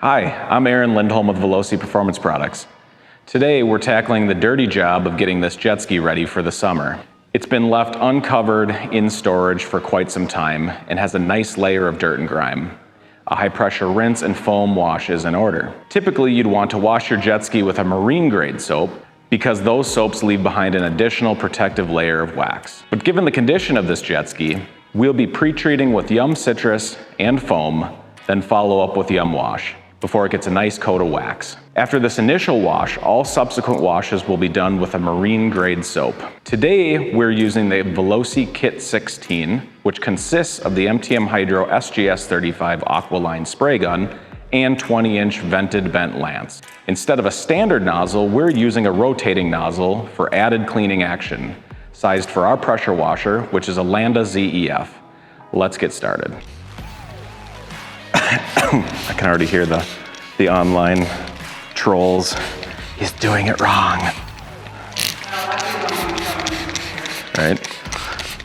Hi, I'm Aaron Lindholm with Veloci Performance Products. Today we're tackling the dirty job of getting this jet ski ready for the summer. It's been left uncovered in storage for quite some time and has a nice layer of dirt and grime. A high pressure rinse and foam wash is in order. Typically you'd want to wash your jet ski with a marine grade soap because those soaps leave behind an additional protective layer of wax. But given the condition of this jet ski, we'll be pre-treating with Yum Citrus and foam, then follow up with Yum Wash before it gets a nice coat of wax. After this initial wash, all subsequent washes will be done with a marine grade soap. Today, we're using the Veloci Kit 16, which consists of the MTM Hydro SGS 35 Aqualine spray gun and 20-inch vented vent lance. Instead of a standard nozzle, we're using a rotating nozzle for added cleaning action, sized for our pressure washer, which is a Landa ZEF. Let's get started. I can already hear the online trolls. He's doing it wrong. Right?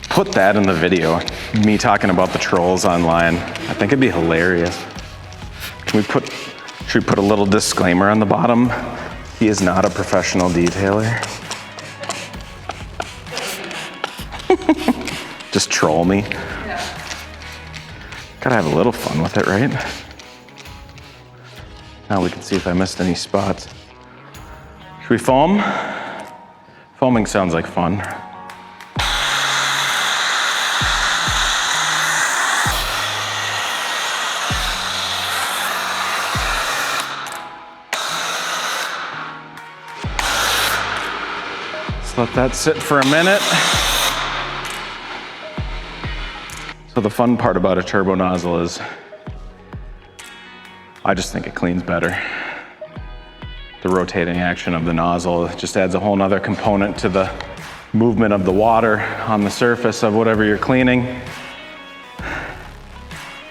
Put that in the video. Me talking about the trolls online. I think it'd be hilarious. Should we put a little disclaimer on the bottom? He is not a professional detailer. Just troll me. Gotta have a little fun with it, right? Now we can see if I missed any spots. Should we foam? Foaming sounds like fun. Let's let that sit for a minute. So the fun part about a turbo nozzle is I just think it cleans better. The rotating action of the nozzle just adds a whole nother component to the movement of the water on the surface of whatever you're cleaning.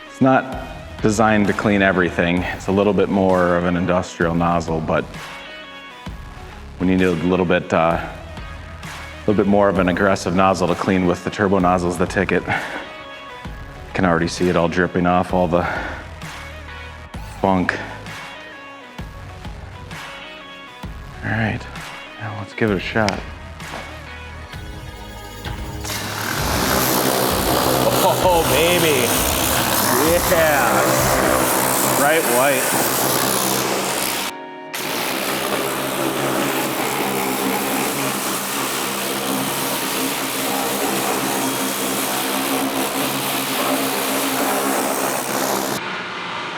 It's not designed to clean everything. It's a little bit more of an industrial nozzle, but we need a little bit more of an aggressive nozzle to clean with the turbo nozzles that take it. Can already see it all dripping off all the funk. All right, now let's give it a shot. Oh, baby. Yeah. Bright white.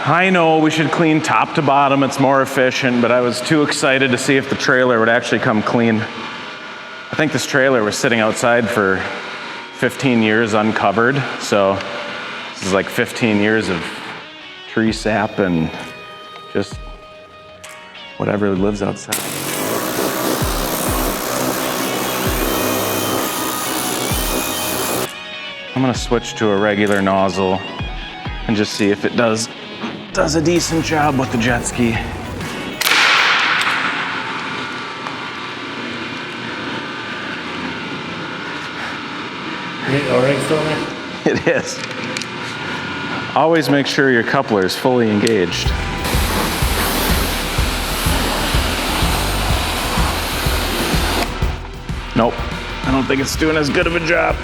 I know we should clean top to bottom, it's more efficient, but I was too excited to see if the trailer would actually come clean. I think this trailer was sitting outside for 15 years uncovered, so this is like 15 years of tree sap and just whatever lives outside. I'm gonna switch to a regular nozzle and just see if it does a decent job with the jet ski. O-ring still there? It is. Always make sure your coupler is fully engaged. Nope, I don't think it's doing as good of a job.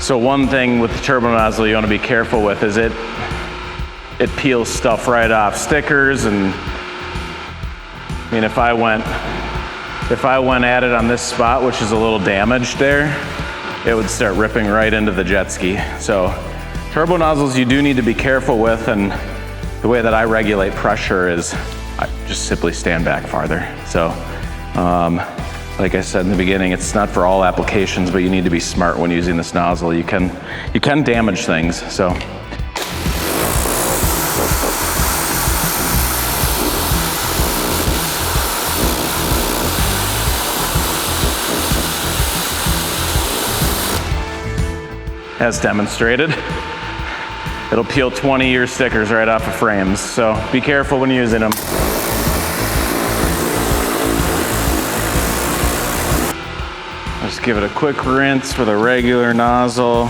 So one thing with the turbo nozzle you want to be careful with is it peels stuff right off. Stickers and, I mean, if I went at it on this spot, which is a little damaged there, it would start ripping right into the jet ski. So turbo nozzles you do need to be careful with, and the way that I regulate pressure is I just simply stand back farther. So like I said in the beginning, it's not for all applications, but you need to be smart when using this nozzle. You can damage things, so. as demonstrated. It'll peel 20-year stickers right off of frames, so be careful when using them. Just give it a quick rinse with a regular nozzle.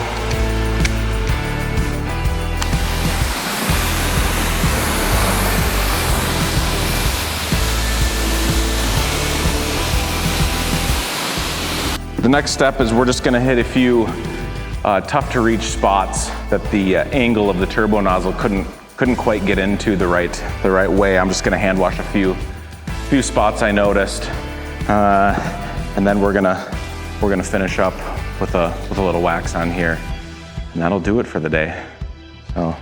The next step is we're just gonna hit a few tough to reach spots that the angle of the turbo nozzle couldn't quite get into the right way. I'm just gonna hand wash a few spots I noticed, and then we're gonna finish up with a little wax on here, and that'll do it for the day. So